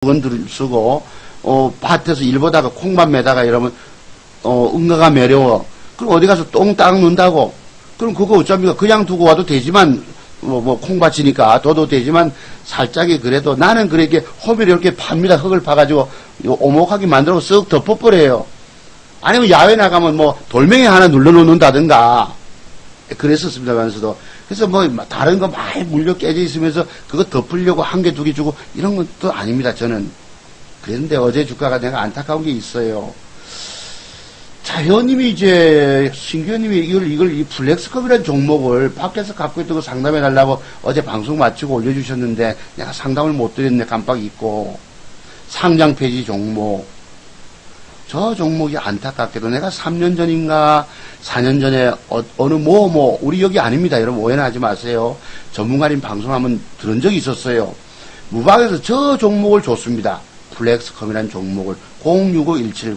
원들을 쓰고 밭에서 일 보다가 콩밥 매다가 이러면 응가가 매려워. 그럼 어디 가서 똥땅 눈다고. 그럼 그거 어쩝니까? 그냥 두고 와도 되지만 콩밭이니까 둬도 되지만 살짝이 그래도 나는 그렇게 호미를 이렇게 팝니다. 흙을 파가지고 오목하게 만들고 쓱 덮어버려요. 아니면 야외 나가면 돌멩이 하나 눌러놓는다든가 그랬었습니다만서도. 그래서 다른 거 많이 물려 깨져 있으면서 그거 덮으려고 한 개, 두 개 주고 이런 것도 아닙니다, 저는. 그런데 어제 주가가 내가 안타까운 게 있어요. 자, 회원님이 신규 회원님이 이 플렉스컵이라는 종목을 밖에서 갖고 있던 거 상담해달라고 어제 방송 마치고 올려주셨는데 내가 상담을 못 드렸네, 깜빡 잊고. 상장 폐지 종목. 저 종목이 안타깝게도 내가 3년 전인가 4년 전에 어느 우리 여기 아닙니다. 여러분 오해는 하지 마세요. 전문가님 방송하면 들은 적이 있었어요. 무방에서 저 종목을 줬습니다. 플렉스컴이라는 종목을 065170.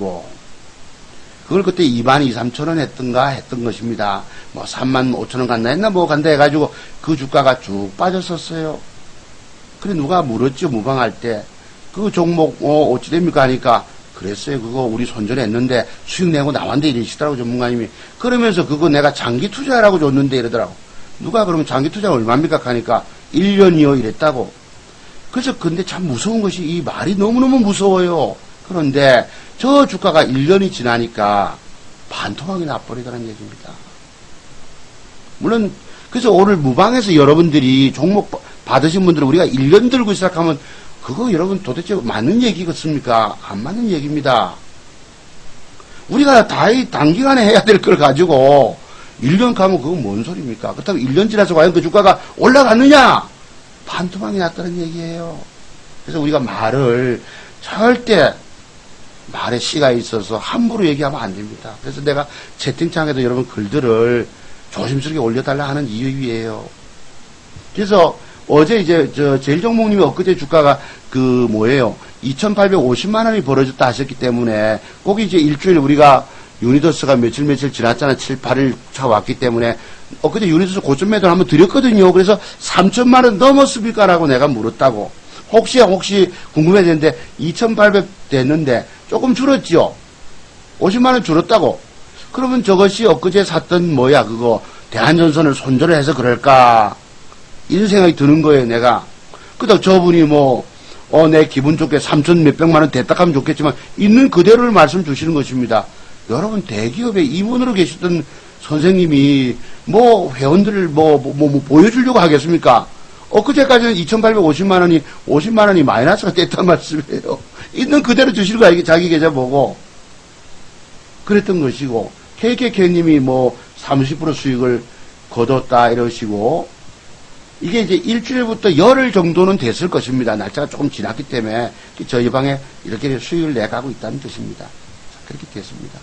그걸 그때 2만 2, 3천원 했던 것입니다. 3만 5천원 갔나 했나 간다 해가지고 그 주가가 쭉 빠졌었어요. 그래 누가 물었죠, 무방할 때. 그 종목 어찌 됩니까 하니까 그랬어요. 그거 우리 손절했는데 수익 내고 나왔는데 이러시더라고, 전문가님이. 그러면서 그거 내가 장기 투자라고 줬는데 이러더라고. 누가 그러면 장기 투자가 얼마입니까 하니까 1년이요 이랬다고. 그래서 근데 참 무서운 것이 이 말이 너무너무 무서워요. 그런데 저 주가가 1년이 지나니까 반토막이 나버리더라는 얘기입니다. 물론 그래서 오늘 무방에서 여러분들이 종목 받으신 분들은 우리가 1년 들고 시작하면 그거 여러분 도대체 맞는 얘기겠습니까? 안 맞는 얘기입니다. 우리가 단기간에 해야 될 걸 가지고 1년 가면 그건 뭔 소리입니까? 그렇다고 1년 지나서 과연 그 주가가 올라갔느냐? 반토막이 났다는 얘기예요. 그래서 우리가 말을 절대 말에 씨가 있어서 함부로 얘기하면 안 됩니다. 그래서 내가 채팅창에도 여러분 글들을 조심스럽게 올려달라 하는 이유예요. 그래서 어제 제일종목님이 엊그제 주가가 2,850만 원이 벌어졌다 하셨기 때문에 꼭 일주일 우리가 유니더스가 며칠 지났잖아. 7, 8일 차 왔기 때문에 엊그제 유니더스 고점 매도를 한번 드렸거든요. 그래서 3천만 원 넘었습니까라고 내가 물었다고. 혹시 궁금해졌는데 2,800 됐는데 조금 줄었죠. 50만 원 줄었다고. 그러면 저것이 엊그제 샀던 그거 대한전선을 손절을 해서 그럴까? 이런 생각이 드는 거예요, 내가. 그다음 저분이 내 기분 좋게 3천 몇백만 원 됐다 하면 좋겠지만, 있는 그대로를 말씀 주시는 것입니다. 여러분, 대기업에 임원으로 계시던 선생님이, 회원들을 보여주려고 하겠습니까? 엊그제까지는 2,850만 원이, 50만 원이 마이너스가 됐단 말씀이에요. 있는 그대로 주시는 거 아니겠, 자기 계좌 보고. 그랬던 것이고, KKK님이 30% 수익을 거뒀다 이러시고, 이게 일주일부터 열흘 정도는 됐을 것입니다. 날짜가 조금 지났기 때문에 저희 방에 이렇게 수익을 내가고 있다는 뜻입니다. 자, 그렇게 됐습니다.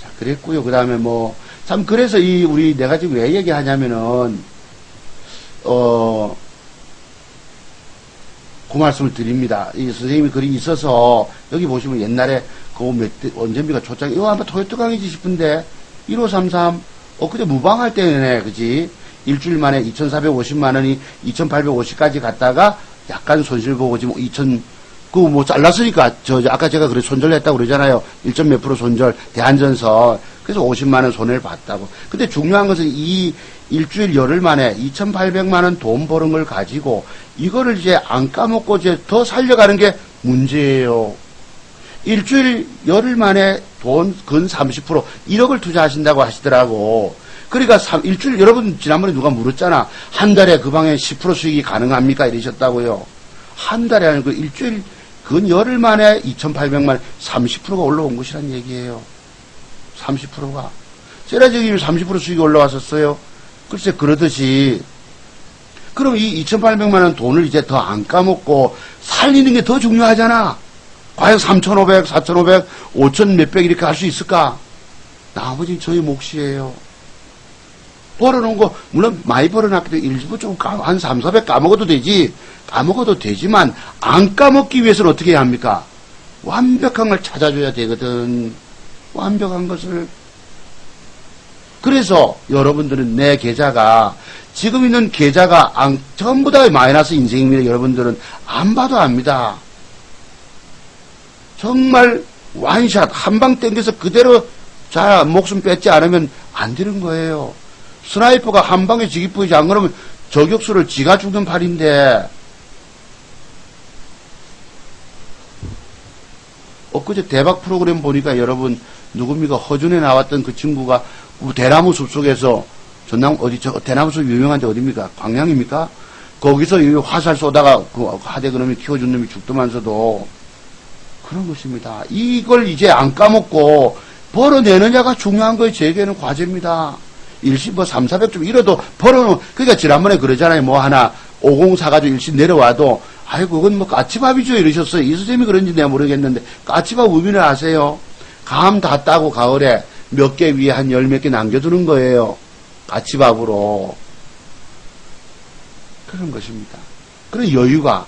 자, 그랬고요. 그 다음에 그래서 내가 지금 왜 얘기하냐면은, 그 말씀을 드립니다. 이 선생님이 글이 있어서, 여기 보시면 옛날에 언제입니까? 초창, 이거 아마 토요토강이지 싶은데, 1533, 그때 무방할 때네, 그지? 일주일 만에 2,450만 원이 2,850까지 갔다가 약간 손실 보고 지금 2,000, 잘랐으니까, 아까 제가 손절했다고 그러잖아요. 1점 몇 프로 손절, 대한전선. 그래서 50만 원 손해를 봤다고. 근데 중요한 것은 이 일주일 열흘 만에 2,800만 원 돈 버는 걸 가지고 이거를 안 까먹고 더 살려가는 게 문제예요. 일주일 열흘 만에 돈 근 30%, 1억을 투자하신다고 하시더라고. 그러니까 일주일, 여러분 지난번에 누가 물었잖아. 한 달에 그 방에 10% 수익이 가능합니까? 이러셨다고요. 한 달에 아니고 일주일, 근 열흘 만에 2,800만, 30%가 올라온 것이란 얘기예요. 30%가. 세라지기면 30% 수익이 올라왔었어요. 글쎄, 그러듯이. 그럼 이 2,800만 원 돈을 더 안 까먹고 살리는 게 더 중요하잖아. 과연 3,500, 4,500, 5,000 몇백 이렇게 할 수 있을까? 나머지 저희 몫이에요. 벌어놓은 거, 물론 많이 벌어놨기 때문에 일부 좀 한 3, 400 까먹어도 되지만, 안 까먹기 위해서는 어떻게 해야 합니까? 완벽한 걸 찾아줘야 되거든. 완벽한 것을. 그래서 여러분들은 내 계좌가, 지금 있는 계좌가 전부 다 마이너스 인생입니다. 여러분들은 안 봐도 압니다. 정말 완샷 한 방 땡겨서 그대로 자 목숨 뺏지 않으면 안 되는 거예요. 스나이퍼가 한 방에 지기 뿌리지 안 그러면 저격수를 지가 죽는 팔인데. 엊그제 대박 프로그램 보니까 여러분 누굽니까? 허준에 나왔던 그 친구가 대나무 숲속에서 전남 어디 저 대나무 숲 유명한 데 어디입니까? 광양입니까? 거기서 이 화살 쏘다가 그 하대 그놈이 키워준 놈이 죽더만서도 그런 것입니다. 이걸 이제 안 까먹고 벌어내느냐가 중요한 거예요. 제게는 과제입니다. 일시 뭐 3, 400좀 이래도 벌어놓은, 그러니까 지난번에 그러잖아요. 뭐 하나 50 사가지고 일시 내려와도 아이고 그건 뭐 까치밥이죠 이러셨어요. 이 선생님이 그런지 내가 모르겠는데 까치밥 의미를 아세요? 감 다 따고 가을에 몇 개 위에 한 10몇 개 남겨두는 거예요. 까치밥으로. 그런 것입니다. 그런 여유가,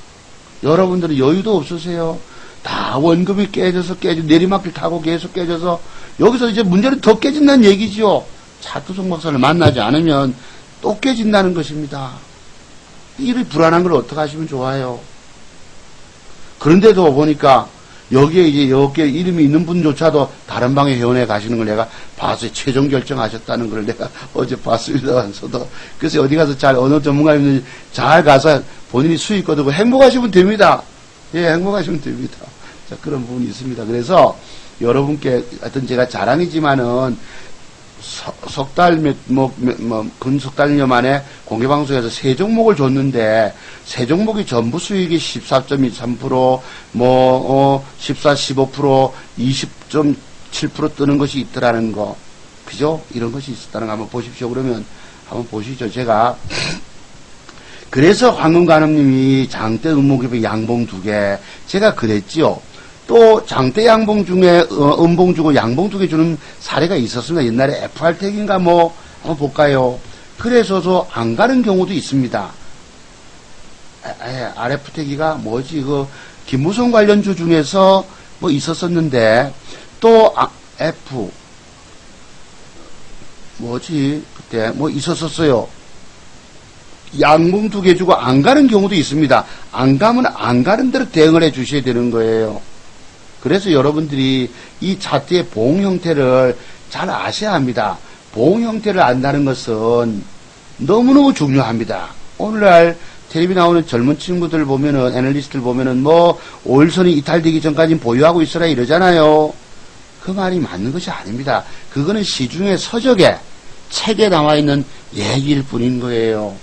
여러분들은 여유도 없으세요? 다 원금이 깨져서 내리막길 타고 계속 깨져서 여기서 이제 문제는 더 깨진다는 얘기지요. 차두성 박사를 만나지 않으면 또 깨진다는 것입니다. 이런 불안한 걸 어떻게 하시면 좋아요? 그런데도 보니까 여기에 이제 여기에 이름이 있는 분조차도 다른 방에 회원에 가시는 걸 내가 봤어요. 최종 결정하셨다는 걸 내가 어제 봤습니다만서도. 그래서 어디 가서 잘 어느 전문가 있는지 잘 가서 본인이 수익 거두고 행복하시면 됩니다. 예, 행복하시면 됩니다. 자, 그런 부분이 있습니다. 그래서 여러분께 하여튼 제가 자랑이지만은 석 달, 근 석 달여 만에 공개방송에서 세 종목을 줬는데, 세 종목이 전부 수익이 14.23%, 14, 15%, 20.7% 뜨는 것이 있더라는 거. 그죠? 이런 것이 있었다는 거 한번 보십시오. 그러면 한번 보시죠. 제가. 그래서 황금관음님이 장대 음봉 양봉 2개. 제가 그랬지요. 또 장대 양봉 중에 음봉 주고 양봉 2개 주는 사례가 있었습니다. 옛날에 FR텍인가 뭐 한번 볼까요? 그래서도 안 가는 경우도 있습니다. RF텍이가 뭐지 그 김무성 관련주 중에서 뭐 있었었는데 또 F 뭐지 그때 뭐 있었었어요. 양봉 2개 주고 안 가는 경우도 있습니다. 안 가면 안 가는 대로 대응을 해 주셔야 되는 거예요. 그래서 여러분들이 이 차트의 보행 형태를 잘 아셔야 합니다. 보행 형태를 안다는 것은 너무너무 중요합니다. 오늘날 텔레비 나오는 젊은 친구들 보면은, 애널리스트들 보면은 뭐, 5일선이 이탈되기 전까지는 보유하고 있어라 이러잖아요. 그 말이 맞는 것이 아닙니다. 그거는 시중의 서적에, 책에 나와 있는 얘기일 뿐인 거예요.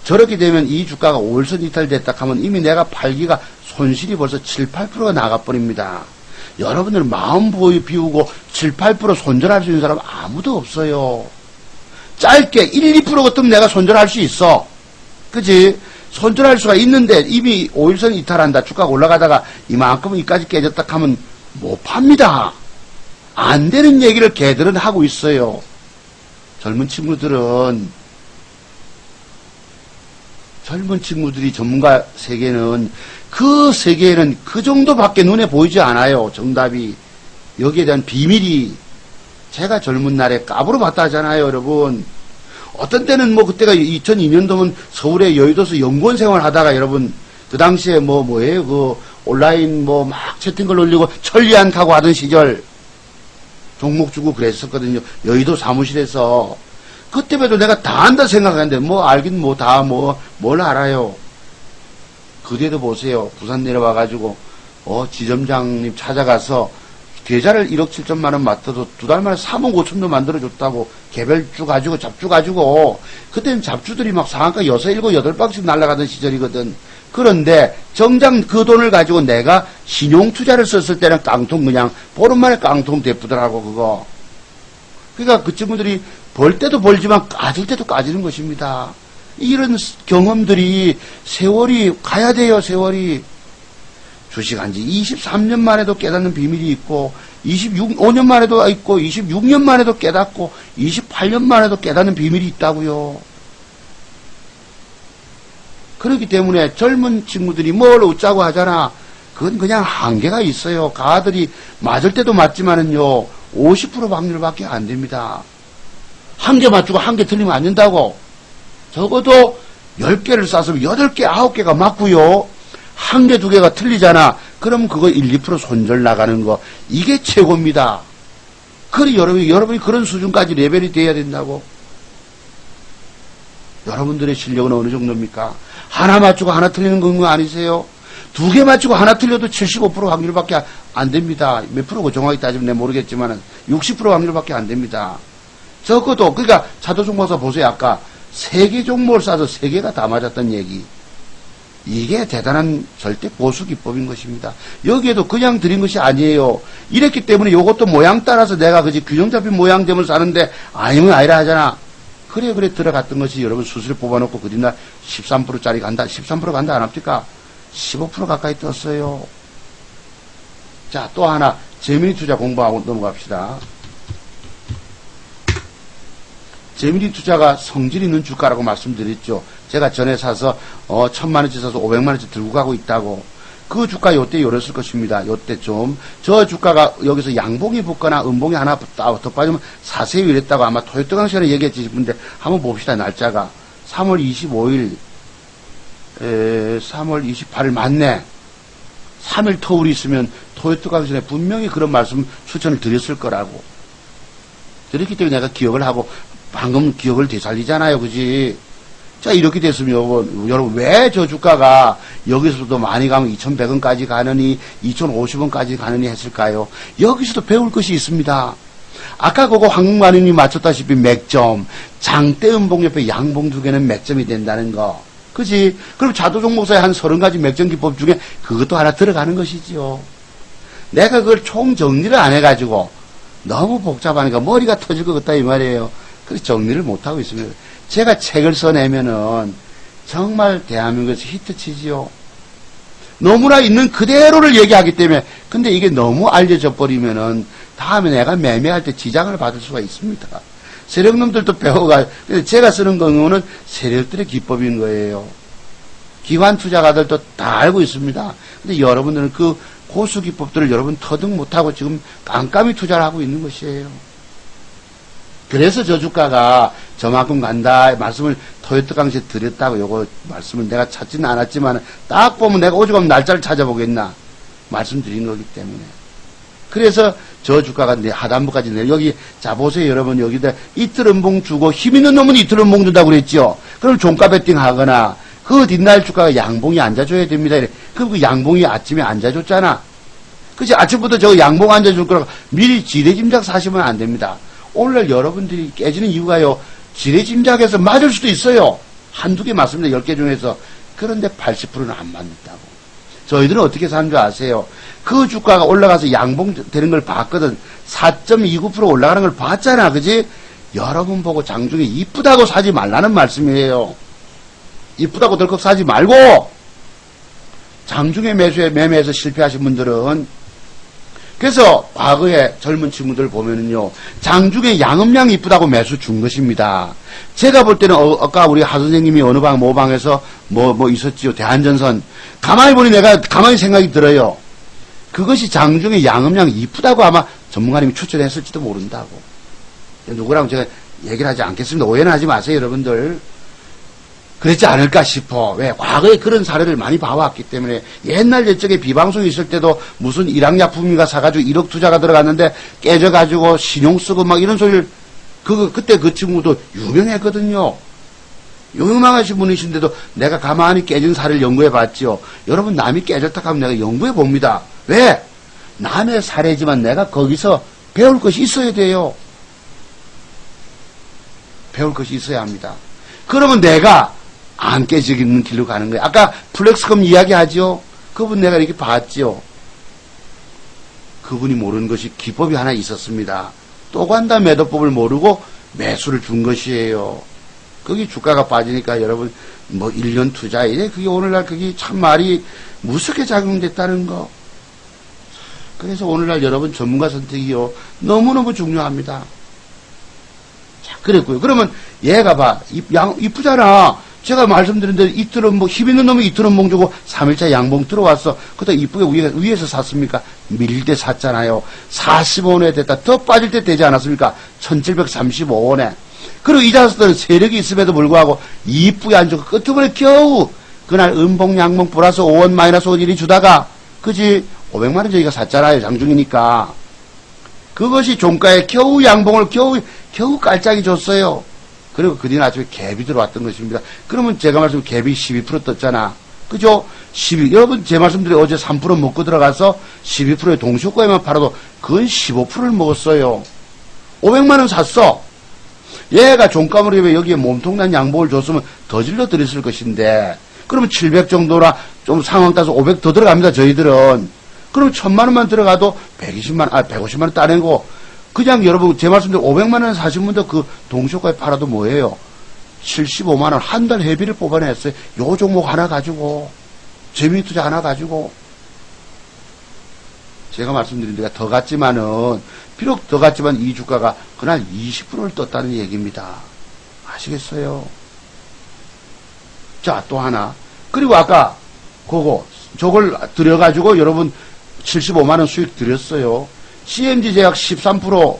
저렇게 되면 이 주가가 5일선 이탈됐다 하면 이미 내가 팔기가 손실이 벌써 7, 8%가 나가버립니다. 여러분들은 마음 비우고 7, 8% 손절할 수 있는 사람 아무도 없어요. 짧게 1, 2% 같으면 내가 손절할 수 있어. 그치? 손절할 수가 있는데 이미 5일선 이탈한다. 주가가 올라가다가 이만큼은 이까지 깨졌다 하면 못 팝니다. 안 되는 얘기를 걔들은 하고 있어요. 젊은 친구들이 전문가 세계는 그 세계에는 그 정도밖에 눈에 보이지 않아요. 정답이. 여기에 대한 비밀이. 제가 젊은 날에 까부로 봤다 하잖아요, 여러분. 어떤 때는 뭐 그때가 2002년도면 서울의 여의도에서 연구원 생활 하다가 여러분 그 당시에 뭐예요? 그 온라인 막 채팅글 올리고 천리안 타고 하던 시절 종목 주고 그랬었거든요. 여의도 사무실에서. 그때에도 내가 다 안다 생각하는데 알긴 뭘 알아요. 그때도 보세요. 부산 내려와가지고 지점장님 찾아가서 계좌를 1억 7천만 원 맡아도 2달 만에 3억 5천도 만들어줬다고. 개별주 가지고 잡주 가지고. 그때는 잡주들이 막 상한가 6, 7, 8박씩 날아가던 시절이거든. 그런데 정작 그 돈을 가지고 내가 신용투자를 썼을 때는 깡통 그냥 보름 만에 깡통 대푸더라고 그거. 그러니까 그 친구들이 벌 때도 벌지만 까질 때도 까지는 것입니다. 이런 경험들이 세월이 가야 돼요. 세월이. 주식한 지 23년 만에도 깨닫는 비밀이 있고 5년 만에도 있고 26년 만에도 깨닫고 28년 만에도 깨닫는 비밀이 있다고요. 그렇기 때문에 젊은 친구들이 뭘 웃자고 하잖아. 그건 그냥 한계가 있어요. 가들이 맞을 때도 맞지만은요 50% 확률밖에 안 됩니다. 한 개 맞추고 한 개 틀리면 안 된다고. 적어도 10개를 쐈으면 8개, 9개가 맞고요. 한 개, 2개가 틀리잖아. 그럼 그거 1, 2% 손절 나가는 거, 이게 최고입니다. 그래, 여러분이 그런 수준까지 레벨이 돼야 된다고. 여러분들의 실력은 어느 정도입니까? 하나 맞추고 하나 틀리는 거 아니세요? 2개 맞추고 하나 틀려도 75% 확률밖에 안 됩니다. 몇 프로고 정확히 따지면 내가 모르겠지만 60% 확률밖에 안 됩니다. 적어도, 그러니까 차도종목사 보세요. 아까 3개 종목을 쏴서 3개가 다 맞았던 얘기. 이게 대단한 절대 보수 기법인 것입니다. 여기에도 그냥 드린 것이 아니에요. 이랬기 때문에 이것도 모양 따라서 내가 그지 균형 잡힌 모양점을 사는데 아니면 아니라 하잖아. 그래 들어갔던 것이 여러분 수수료 뽑아놓고 그 뒷날 13%짜리 간다. 13% 간다 안 합니까? 15% 가까이 떴어요. 자, 또 하나 재미있는 투자 공부하고 넘어갑시다. 재미있는 투자가 성질 있는 주가라고 말씀드렸죠. 제가 전에 사서 1,000만원치 사서 500만원치 들고 가고 있다고. 그 주가 요때 요랬을 것입니다. 요때 좀 저 주가가 여기서 양봉이 붙거나 음봉이 하나 더 빠지면 사세요 이랬다고 아마 토요토강 시간에 얘기했지 싶은데 한번 봅시다. 날짜가 3월 25일 3월 28일 맞네. 3일 터울이 있으면 토요토강 시간에 분명히 그런 말씀 추천을 드렸을 거라고. 그렇기 때문에 내가 기억을 하고 방금 기억을 되살리잖아요. 그지? 자, 이렇게 됐으면, 여러분, 왜 저 주가가 여기서도 많이 가면 2,100원까지 가느니, 2,050원까지 가느니 했을까요? 여기서도 배울 것이 있습니다. 아까 그거 황금관님이 맞췄다시피 맥점, 장대 음봉 옆에 양봉 2개는 맥점이 된다는 거. 그지? 그럼 자도종목사의 한 30가지 맥점 기법 중에 그것도 하나 들어가는 것이지요. 내가 그걸 총 정리를 안 해가지고, 너무 복잡하니까 머리가 터질 것 같다, 이 말이에요. 그래서 정리를 못하고 있습니다. 제가 책을 써내면은 정말 대한민국에서 히트치지요. 너무나 있는 그대로를 얘기하기 때문에. 근데 이게 너무 알려져 버리면은 다음에 내가 매매할 때 지장을 받을 수가 있습니다. 세력놈들도 배워가. 제가 쓰는 거는 세력들의 기법인 거예요. 기관 투자가들도 다 알고 있습니다. 근데 여러분들은 그 고수 기법들을 여러분 터득 못하고 지금 깜깜이 투자를 하고 있는 것이에요. 그래서 저 주가가 저만큼 간다 말씀을 토요토 강시에 드렸다고. 요거 말씀을 내가 찾지는 않았지만 딱 보면 내가 오죽하면 날짜를 찾아보겠나 말씀드린 거기 때문에. 그래서 저 주가가 내 하단부까지 내려. 여기 자 보세요 여러분. 여기다 이틀 음봉 주고 힘 있는 놈은 이틀 음봉 준다고 그랬죠. 그럼 종가 베팅 하거나 그 뒷날 주가가 양봉이 앉아줘야 됩니다. 그럼 그 양봉이 아침에 앉아줬잖아. 그치? 아침부터 저 양봉 앉아줄 거라고 미리 지레짐작 사시면 안 됩니다. 오늘날 여러분들이 깨지는 이유가요. 지레짐작해서 맞을 수도 있어요. 한두 개 맞습니다. 10개 중에서. 그런데 80%는 안 맞는다고. 저희들은 어떻게 사는 줄 아세요? 그 주가가 올라가서 양봉 되는 걸 봤거든. 4.29% 올라가는 걸 봤잖아. 그지? 여러분 보고 장중에 이쁘다고 사지 말라는 말씀이에요. 이쁘다고 덜컥 사지 말고 장중에 매매해서 실패하신 분들은. 그래서 과거에 젊은 친구들 보면은요, 장중에 양음량 이쁘다고 매수 준 것입니다. 제가 볼 때는 아까 우리 하 선생님이 어느 방 모방에서 뭐 있었지요. 대한전선. 가만히 보니 내가 가만히 생각이 들어요. 그것이 장중에 양음량 이쁘다고 아마 전문가님이 추천했을지도 모른다고. 누구라고 제가 얘기를 하지 않겠습니다. 오해는 하지 마세요, 여러분들. 그랬지 않을까 싶어. 왜? 과거에 그런 사례를 많이 봐왔기 때문에. 옛날 옛적에 비방송이 있을 때도 무슨 일학약품인가 사가지고 1억 투자가 들어갔는데 깨져가지고 신용 쓰고 막 이런 소리를, 그때 그 친구도 유명했거든요. 유명하신 분이신데도 내가 가만히 깨진 사례를 연구해 봤죠. 여러분, 남이 깨졌다 하면 내가 연구해 봅니다. 왜? 남의 사례지만 내가 거기서 배울 것이 있어야 돼요. 배울 것이 있어야 합니다. 그러면 내가 안 깨지는 길로 가는 거예요. 아까 플렉스컴 이야기하죠. 그분 내가 이렇게 봤죠. 그분이 모르는 것이 기법이 하나 있었습니다. 또 간다 매도법을 모르고 매수를 준 것이에요. 거기 주가가 빠지니까 여러분 1년 투자에 그게 오늘날 그게 참 말이 무섭게 작용됐다는 거. 그래서 오늘날 여러분 전문가 선택이요 너무너무 중요합니다. 자, 그랬고요. 그러면 얘가 봐. 이쁘잖아. 제가 말씀드린 대로 이틀은 힘 있는 놈이 이틀은 봉 주고 3일차 양봉 들어왔어. 그때 이쁘게 위에서 샀습니까? 밀릴 때 샀잖아요. 45원에 됐다. 더 빠질 때 되지 않았습니까? 1735원에. 그리고 이 자식들은 세력이 있음에도 불구하고 이쁘게 안 주고 끝부분에 겨우 그날 음봉 양봉 플러스 5원 마이너스 5원 1이 주다가 그지? 500만 원 저희가 샀잖아요. 장중이니까. 그것이 종가에 겨우 양봉을 겨우 깔짝이 줬어요. 그리고 그 뒤에 아침에 갭이 들어왔던 것입니다. 그러면 제가 말씀 갭이 12% 떴잖아. 그죠? 여러분 제 말씀드린 어제 3% 먹고 들어가서 12%의 동시효과에만 팔아도 그건 15%를 먹었어요. 500만 원 샀어. 얘가 종가물에 여기에 몸통난 양봉을 줬으면 더 질러 드렸을 것인데, 그러면 700 정도나 좀 상황 따서 500 더 들어갑니다, 저희들은. 그럼 1000만 원만 들어가도 150만 원 따내고, 그냥 여러분 제 말씀대로 500만 원 사신 분도 그 동시효과에 팔아도 뭐예요? 75만 원 한 달 회비를 뽑아냈어요. 요 종목 하나 가지고, 재미 투자 하나 가지고. 제가 말씀드린 데가 더 갔지만은, 비록 더 갔지만 이 주가가 그날 20%를 떴다는 얘기입니다. 아시겠어요? 자, 또 하나. 그리고 아까 저걸 들여가지고 여러분 75만원 수익 드렸어요. CMG 제약 13%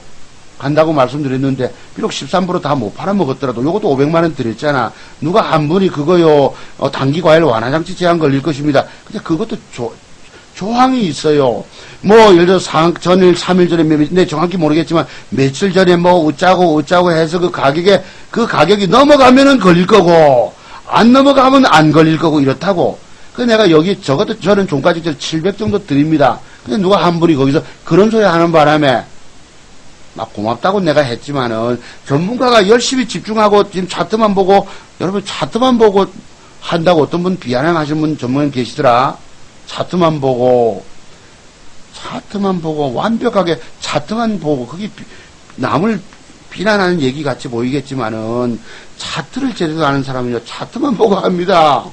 간다고 말씀드렸는데, 비록 13% 다 못 팔아먹었더라도 요것도 500만원 드렸잖아. 누가 한 분이 그거요, 단기 과일 완화장치 제한 걸릴 것입니다. 근데 그것도 조항이 있어요. 뭐, 예를 들어, 전일, 3일 전에, 네, 정확히 모르겠지만, 며칠 전에 뭐, 어짜고 해서 그 가격이 넘어가면은 걸릴 거고, 안 넘어가면 안 걸릴 거고, 이렇다고. 그래서 내가 여기, 저는 종가직절 700 정도 드립니다. 근데 누가 한 분이 거기서 그런 소리 하는 바람에, 막 고맙다고 내가 했지만은, 전문가가 열심히 집중하고, 지금 차트만 보고, 여러분 차트만 보고 한다고 어떤 분 비아냥하시는 분 전문가 계시더라. 차트만 보고 완벽하게 차트만 보고, 그게 남을 비난하는 얘기 같이 보이겠지만은 차트를 제대로 아는 사람은요 차트만 보고 합니다.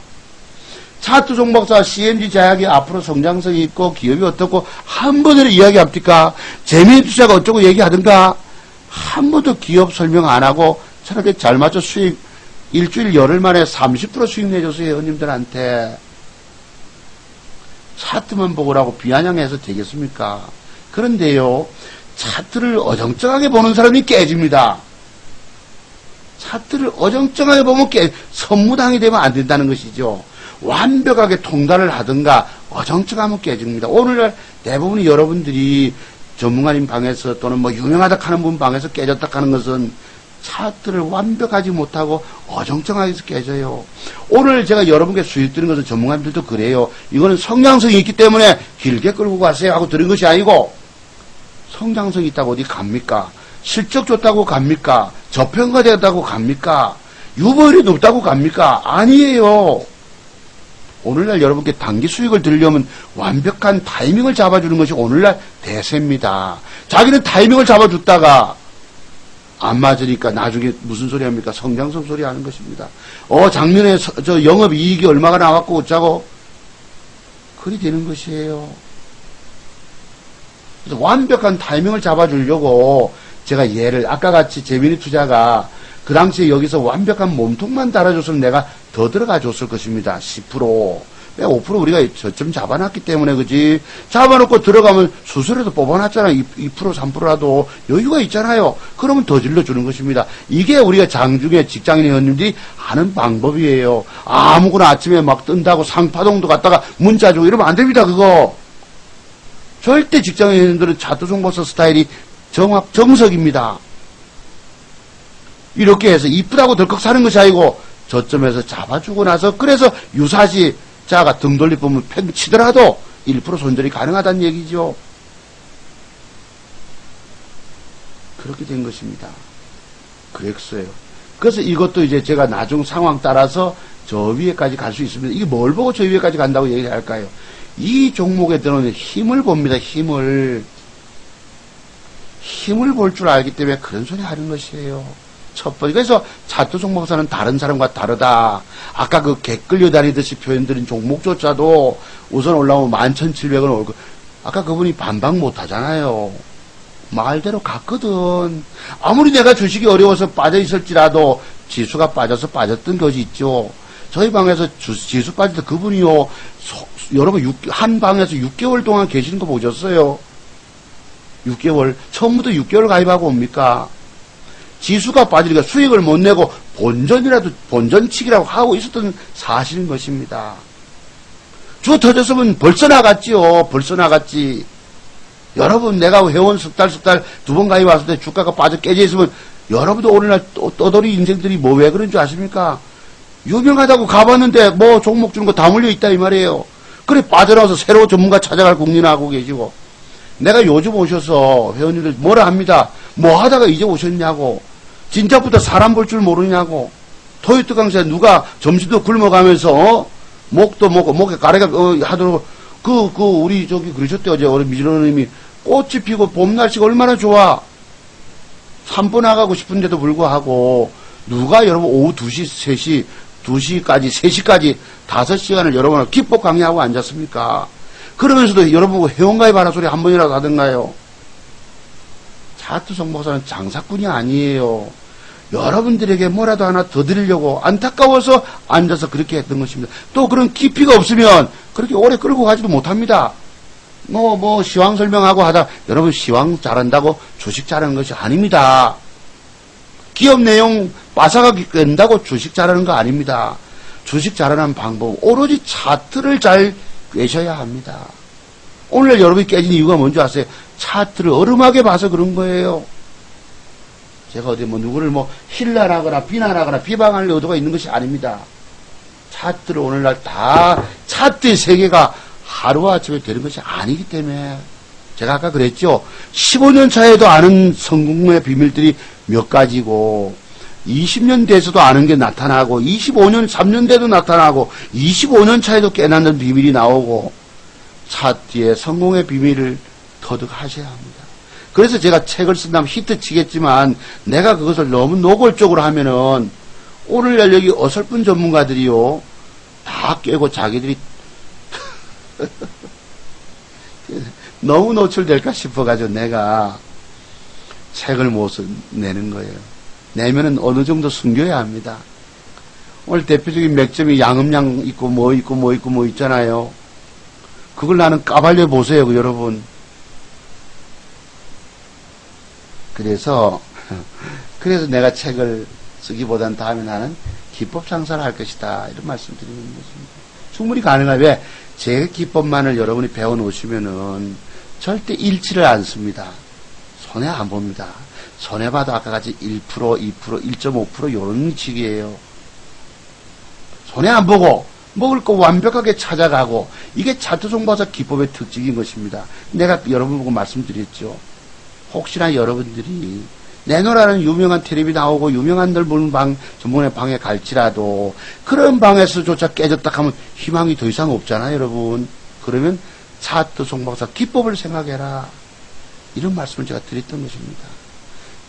차트 종목사 CMG 제약이 앞으로 성장성이 있고 기업이 어떻고 한 번으로 이야기합니까? 재미있는 투자가 어쩌고 얘기하든가 한 번도 기업 설명 안 하고 저렇게 잘 맞춰 수익 일주일 열흘 만에 30% 수익 내줬어요. 회원님들한테. 차트만 보고라고 비아냥해서 되겠습니까? 그런데요, 차트를 어정쩡하게 보는 사람이 깨집니다. 차트를 어정쩡하게 보면 선무당이 되면 안 된다는 것이죠. 완벽하게 통달을 하든가 어정쩡하면 깨집니다. 오늘날 대부분이 여러분들이 전문가님 방에서 또는 뭐 유명하다 하는 분 방에서 깨졌다 하는 것은 차트를 완벽하지 못하고 어정쩡하게 해서 깨져요. 오늘 제가 여러분께 수익 드린 것은 전문가님들도 그래요. 이거는 성장성이 있기 때문에 길게 끌고 가세요 하고 드린 것이 아니고, 성장성이 있다고 어디 갑니까? 실적 좋다고 갑니까? 저평가되었다고 갑니까? 유보율이 높다고 갑니까? 아니에요. 오늘날 여러분께 단기 수익을 들려면 완벽한 타이밍을 잡아주는 것이 오늘날 대세입니다. 자기는 타이밍을 잡아줬다가 안 맞으니까 나중에 무슨 소리 합니까? 성장성 소리 하는 것입니다. 작년에 저 영업이익이 얼마가 나왔고 어쩌고 그리 되는 것이에요. 그래서 완벽한 타이밍을 잡아주려고 제가 예를, 아까 같이 재미있는 투자가 그 당시에 여기서 완벽한 몸통만 달아줬으면 내가 더 들어가 줬을 것입니다. 10%. 5% 우리가 저점 잡아놨기 때문에, 그지? 잡아놓고 들어가면 수수료도 뽑아놨잖아. 2%, 3%라도 여유가 있잖아요. 그러면 더 질러주는 것입니다. 이게 우리가 장중에 직장인 회원님들이 하는 방법이에요. 아무거나 아침에 막 뜬다고 상파동도 갔다가 문자 주고 이러면 안 됩니다, 그거. 절대 직장인 회원님들은 차트 정보서 스타일이 정석입니다. 이렇게 해서 이쁘다고 덜컥 사는 것이 아니고 저점에서 잡아주고 나서, 그래서 유사시 자가 등 돌리보면 팽 치더라도 1% 손절이 가능하다는 얘기죠. 그렇게 된 것입니다. 그랬어요. 그래서 이것도 이제 제가 나중 상황 따라서 저 위에까지 갈 수 있습니다. 이게 뭘 보고 저 위에까지 간다고 얘기할까요? 이 종목에 들어오는 힘을 봅니다. 힘을 볼 줄 알기 때문에 그런 소리 하는 것이에요. 첫 번째. 그래서 차트 종목사는 다른 사람과 다르다. 아까 그 개 끌려다니듯이 표현드린 종목조차도 우선 올라오면 11,700원 올고, 아까 그분이 반박 못 하잖아요. 말대로 갔거든. 아무리 내가 주식이 어려워서 빠져 있을지라도 지수가 빠져서 빠졌던 것이 있죠. 저희 방에서 지수 빠질 때 그분이요, 여러분 한 방에서 6개월 동안 계시는 거 보셨어요? 6개월. 처음부터 6개월 가입하고 옵니까? 지수가 빠지니까 수익을 못 내고 본전치기라고 하고 있었던 사실인 것입니다. 주가 터졌으면 벌써 나갔지요. 벌써 나갔지. 여러분, 내가 회원 석 달 두 번 가입 왔을 때 주가가 빠져 깨져 있으면 여러분도 오늘날 떠돌이 인생들이 뭐 왜 그런 줄 아십니까? 유명하다고 가봤는데 뭐 종목 주는 거 다 물려 있다 이 말이에요. 그래 빠져나와서 새로 전문가 찾아갈 국리나 하고 계시고, 내가 요즘 오셔서 회원님들 뭐라 합니다. 뭐 하다가 이제 오셨냐고, 진짜부터 사람 볼 줄 모르냐고, 토요트 강사에 누가 점심도 굶어가면서 목도 먹고 목에 가래가 하도록 우리 그러셨대 어제 우리 미전원님이 꽃이 피고 봄 날씨가 얼마나 좋아. 산보 나가고 싶은데도 불구하고 누가 여러분 오후 2시, 3시, 2시까지, 3시까지 5시간을 여러분을 기법 강의하고 앉았습니까? 그러면서도 여러분 회원가입하라 소리 한 번이라도 하던가요? 차트 송목사는 장사꾼이 아니에요. 여러분들에게 뭐라도 하나 더 드리려고 안타까워서 앉아서 그렇게 했던 것입니다. 또 그런 깊이가 없으면 그렇게 오래 끌고 가지도 못합니다. 시황 설명하고 하다, 여러분 시황 잘한다고 주식 잘하는 것이 아닙니다. 기업 내용 빠삭하게 깬다고 주식 잘하는 거 아닙니다. 주식 잘하는 방법은 오로지 차트를 잘 꿰셔야 합니다. 오늘 여러분이 깨진 이유가 뭔지 아세요? 차트를 얼음하게 봐서 그런 거예요. 제가 어디 누구를 힐난하거나 비난하거나 비방할 의도가 있는 것이 아닙니다. 차트를 오늘날 다 차트의 세계가 하루아침에 되는 것이 아니기 때문에, 제가 아까 그랬죠. 15년 차에도 아는 성공의 비밀들이 몇 가지고, 20년 돼서도 아는 게 나타나고, 25년, 3년 돼도 나타나고, 25년 차에도 깨닫는 비밀이 나오고, 차트의 성공의 비밀을 터득하셔야 합니다. 그래서 제가 책을 쓴다면 히트 치겠지만, 내가 그것을 너무 노골적으로 하면은 오늘날 여기 어설픈 전문가들이요 다 깨고 자기들이 너무 노출될까 싶어가지고 내가 책을 못 내는 거예요. 내면은 어느 정도 숨겨야 합니다. 오늘 대표적인 맥점이 양음양 있고 뭐 있잖아요. 그걸 나는 까발려 보세요, 여러분. 그래서 내가 책을 쓰기보단 다음에 나는 기법 장사를 할 것이다, 이런 말씀 드리는 것입니다. 충분히 가능하면, 왜? 제 기법만을 여러분이 배워놓으시면은 절대 잃지를 않습니다. 손해 안 봅니다. 손해봐도 아까 같이 1%, 2%, 1.5% 이런 식이에요. 손해 안 보고 먹을 거 완벽하게 찾아가고, 이게 차트 송박사 기법의 특징인 것입니다. 내가 여러분 보고 말씀드렸죠. 혹시나 여러분들이 내노라는 유명한 텔레비 나오고 유명한 넓은 방, 전문의 방에 갈지라도 그런 방에서조차 깨졌다 하면 희망이 더 이상 없잖아요, 여러분. 그러면 차트 송박사 기법을 생각해라, 이런 말씀을 제가 드렸던 것입니다.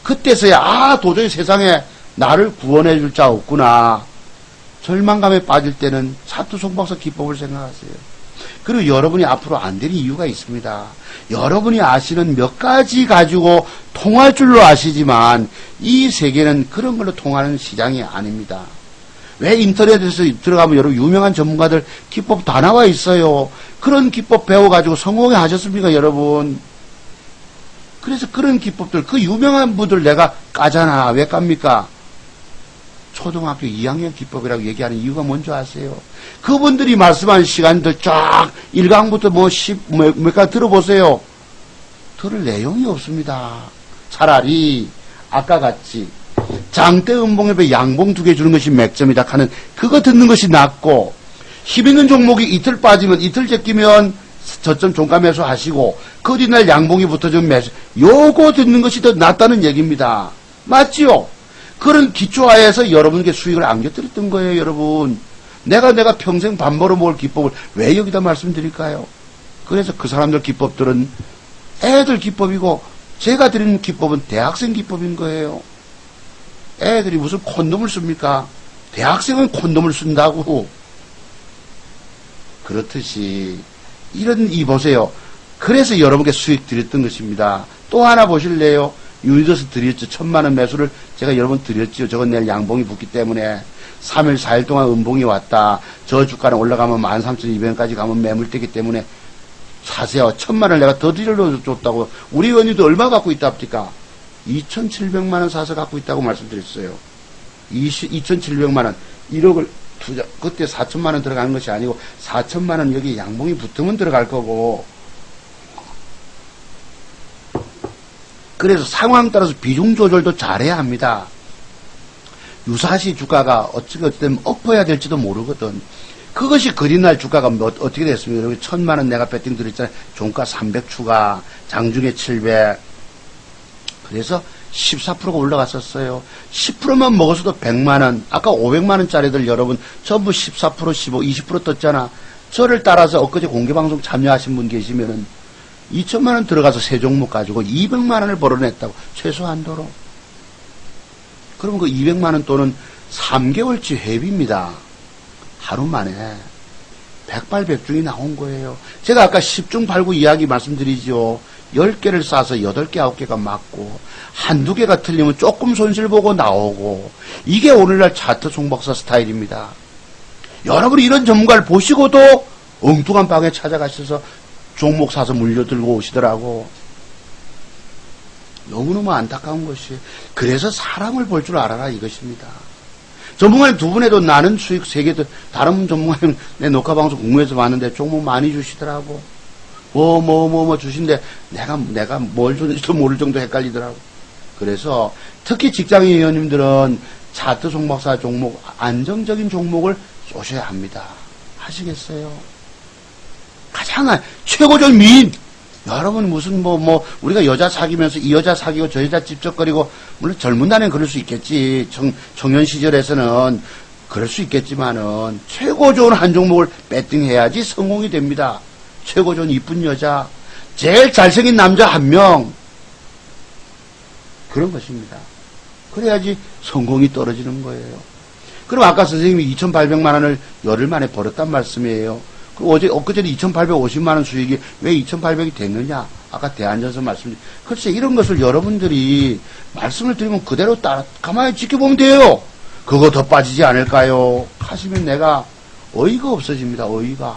그때서야 도저히 세상에 나를 구원해 줄 자 없구나, 절망감에 빠질 때는 차트 송박사 기법을 생각하세요. 그리고 여러분이 앞으로 안 되는 이유가 있습니다. 여러분이 아시는 몇 가지 가지고 통할 줄로 아시지만 이 세계는 그런 걸로 통하는 시장이 아닙니다. 왜 인터넷에서 들어가면 여러분 유명한 전문가들 기법 다 나와 있어요. 그런 기법 배워가지고 성공해 하셨습니까, 여러분? 그래서 그런 기법들, 그 유명한 분들 내가 까잖아. 왜 깝니까? 초등학교 2학년 기법이라고 얘기하는 이유가 뭔지 아세요? 그분들이 말씀한 시간들 쫙 1강부터 몇 가지 들어보세요. 들을 내용이 없습니다. 차라리 아까 같이 장대 음봉에 양봉 2개 주는 것이 맥점이다 하는 그거 듣는 것이 낫고, 힘 있는 종목이 이틀 빠지면 이틀 제끼면 저점 종가 매수 하시고 그 뒤날 양봉이 붙어주면 매수, 요거 듣는 것이 더 낫다는 얘기입니다. 맞지요? 그런 기초하에서 여러분에게 수익을 안겨드렸던 거예요, 여러분. 내가 평생 밥 벌어 먹을 기법을 왜 여기다 말씀드릴까요? 그래서 그 사람들 기법들은 애들 기법이고, 제가 드리는 기법은 대학생 기법인 거예요. 애들이 무슨 콘돔을 씁니까? 대학생은 콘돔을 쓴다고. 그렇듯이 보세요. 그래서 여러분께 수익 드렸던 것입니다. 또 하나 보실래요? 유니더스 드렸죠. 1000만 원 매수를 제가 여러 번 드렸죠. 저건 내일 양봉이 붙기 때문에 3일, 4일 동안 음봉이 왔다. 저 주가는 올라가면 13,200원까지 가면 매물되기 때문에 사세요. 1000만 원을 내가 더 들려줬다고. 우리 의원님도 얼마 갖고 있답니까? 2,700만 원 사서 갖고 있다고 말씀드렸어요. 2,700만 원. 1억을 투자, 그때 4천만 원 들어가는 것이 아니고 4천만 원 여기 양봉이 붙으면 들어갈 거고. 그래서 상황 따라서 비중 조절도 잘해야 합니다. 유사시 주가가 어떻게 엎어야 될지도 모르거든. 그것이 그린날 주가가 어떻게 됐습니까? 여기 1,000만 원 내가 배팅 드렸잖아요. 종가 300 추가, 장중에 700. 그래서 14%가 올라갔었어요. 10%만 먹었어도 100만 원. 아까 500만 원짜리들 여러분 전부 14%, 15, 20% 떴잖아. 저를 따라서 엊그제 공개방송 참여하신 분 계시면은 2천만 원 들어가서 세 종목 가지고 200만 원을 벌어냈다고. 최소한도로. 그러면 그 200만 원 또는 3개월치 회비입니다. 하루 만에. 백발백중이 나온 거예요. 제가 아까 10중 8구 이야기 말씀드리죠. 10개를 싸서 8개, 9개가 맞고, 한두 개가 틀리면 조금 손실 보고 나오고, 이게 오늘날 차트 송박사 스타일입니다. 여러분이 이런 전문가를 보시고도 엉뚱한 방에 찾아가셔서 종목 사서 물려들고 오시더라고. 너무너무 안타까운 것이. 그래서 사람을 볼 줄 알아라 이것입니다. 전문가님 두 분에도 나는 수익 3개, 다른 전문가님 내 녹화방송 공유해서 봤는데 종목 많이 주시더라고. 주신데 내가 뭘 주는지도 모를 정도 헷갈리더라고. 그래서 특히 직장인 회원님들은 차트 송박사 종목, 안정적인 종목을 쏘셔야 합니다. 하시겠어요? 가장 최고적 미인. 여러분 무슨 우리가 여자 사귀면서 이 여자 사귀고 저 여자 찝쩍거리고, 물론 젊은 날엔 그럴 수 있겠지. 청년 시절에서는 그럴 수 있겠지만은 최고 좋은 한 종목을 배팅해야지 성공이 됩니다. 최고 좋은 이쁜 여자, 제일 잘생긴 남자 1명. 그런 것입니다. 그래야지 성공이 떨어지는 거예요. 그럼 아까 선생님이 2,800만 원을 열흘 만에 벌었단 말씀이에요. 엊그제는 2,850만 원 수익이 왜 2,800이 됐느냐? 아까 대안전서 말씀드린. 글쎄, 이런 것을 여러분들이 말씀을 드리면 그대로 가만히 지켜보면 돼요. 그거 더 빠지지 않을까요? 하시면 내가 어이가 없어집니다, 어이가.